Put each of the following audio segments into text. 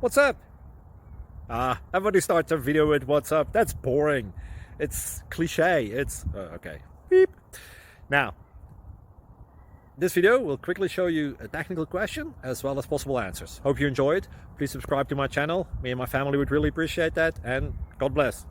What's up? Everybody starts a video with what's up. That's boring. It's cliche. It's okay. Beep. Now, this video will quickly show you a technical question as well as possible answers. Hope you enjoyed. Please subscribe to my channel. Me and my family would really appreciate that, and God bless.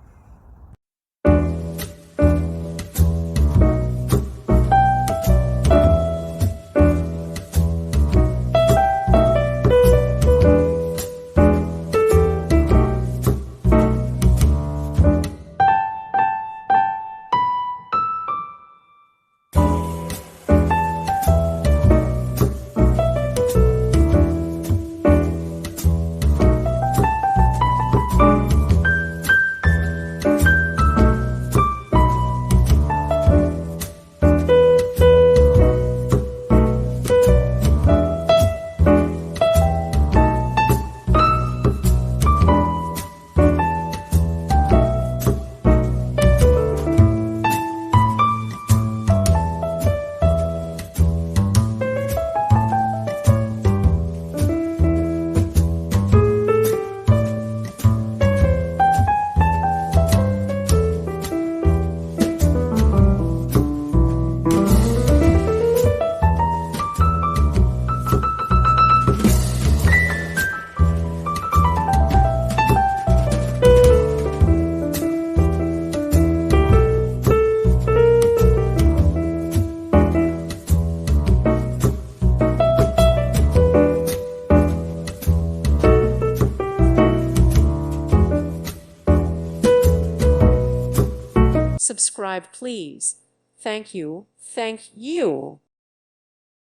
Subscribe, please. Thank you. Thank you.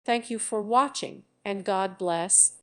Thank you for watching, and God bless.